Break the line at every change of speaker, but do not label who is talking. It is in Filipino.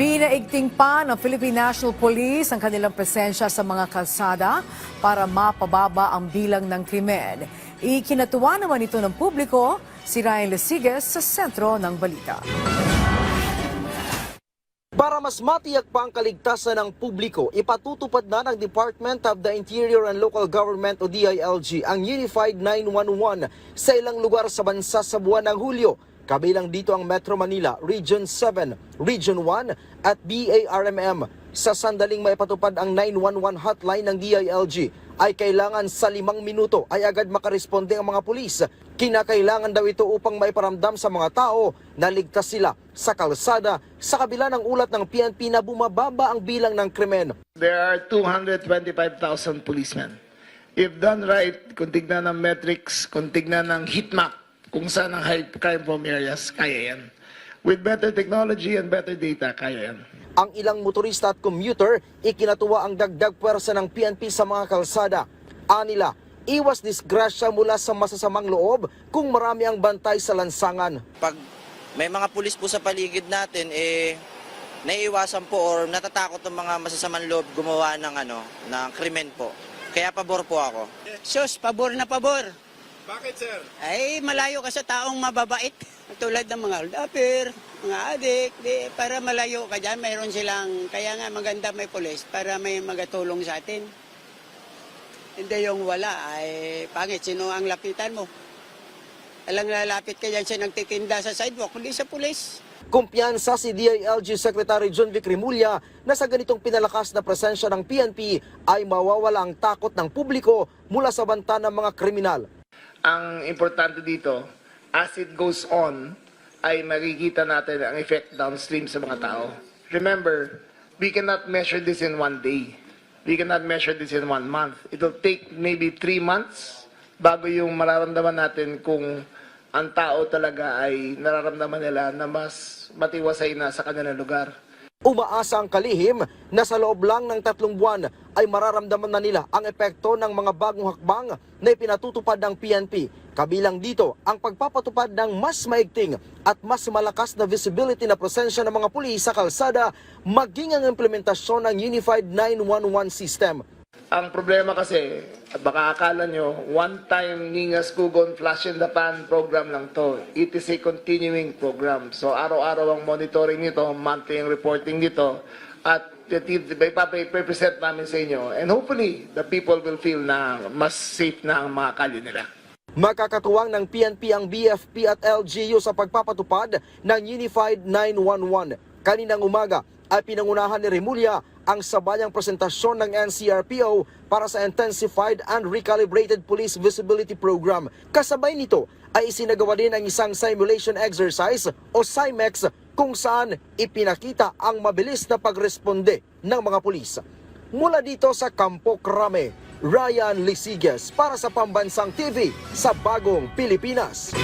Pinaigting pa ng Philippine National Police ang kanilang presensya sa mga kalsada para mapababa ang bilang ng krimen. Ikinatuwa naman ito ng publiko, si Ryan Lesiges sa sentro ng balita.
Para mas matiyak pa ang kaligtasan ng publiko, ipatutupad na ng Department of the Interior and Local Government o DILG ang Unified 911 sa ilang lugar sa bansa sa buwan ng Hulyo. Kabilang dito ang Metro Manila, Region 7, Region 1 at BARMM. Sa sandaling maipatupad ang 911 hotline ng DILG ay kailangan sa 5 minuto ay agad makaresponde ang mga pulis. Kinakailangan daw ito upang maiparamdam sa mga tao na ligtas sila sa kalsada sa kabila ng ulat ng PNP na bumababa ang bilang ng krimen.
There are 225,000 policemen. If done right, kung tignan ng metrics, kung tignan ng heat map, kung saan ang high crime prone areas, kaya yan. With better technology and better data, kaya yan.
Ang ilang motorista at commuter, ikinatuwa ang dagdag pwersa ng PNP sa mga kalsada. Anila, iwas disgrasya mula sa masasamang loob kung marami ang bantay sa lansangan.
Pag may mga pulis po sa paligid natin, naiiwasan po or natatakot ng mga masasamang loob gumawa ng krimen po. Kaya pabor po ako.
Sus, pabor na pabor.
Bakit, sir?
Ay, malayo ka sa taong mababait. Tulad ng mga holdapper, mga adik. Para malayo ka dyan, mayroon silang, kaya nga maganda may pulis para may magatulong sa atin. Hindi yung wala, ay pangit. Sino ang lapitan mo? Alang lalapit ka dyan siya nagtitinda sa sidewalk, hindi sa pulis.
Kumpiyansa si DILG Secretary John Vic Rimulya na sa ganitong pinalakas na presensya ng PNP ay mawawala ang takot ng publiko mula sa banta ng mga kriminal.
Ang importante dito, as it goes on, ay makikita natin ang effect downstream sa mga tao. Remember, we cannot measure this in one day. We cannot measure this in 1 month. It will take maybe 3 months bago yung mararamdaman natin kung ang tao talaga ay nararamdaman nila na mas matiwasay na sa kanilang lugar.
Umaasa ang kalihim na sa loob lang ng 3 buwan ay mararamdaman na nila ang epekto ng mga bagong hakbang na ipinatutupad ng PNP. Kabilang dito ang pagpapatupad ng mas maigting at mas malakas na visibility na presensya ng mga pulis sa kalsada, maging ang implementasyon ng Unified 911 system.
Ang problema kasi, baka akala nyo, one-time Ningas Kugon Flash in the Pan program lang to. It is a continuing program. So araw-araw ang monitoring nito, monthly ang reporting nito, at ipapresent namin sa inyo. And hopefully, the people will feel na mas safe na ang mga kalye nila.
Makakatuwang ng PNP ang BFP at LGU sa pagpapatupad ng Unified 911. Kaninang umaga ay pinangunahan ni Rimulya ang sabayang presentasyon ng NCRPO para sa Intensified and Recalibrated Police Visibility Program. Kasabay nito ay isinagawa din ang isang simulation exercise o SIMEX kung saan ipinakita ang mabilis na pagresponde ng mga pulis. Mula dito sa Campo Crame, Ryan Lesiges para sa Pambansang TV sa Bagong Pilipinas.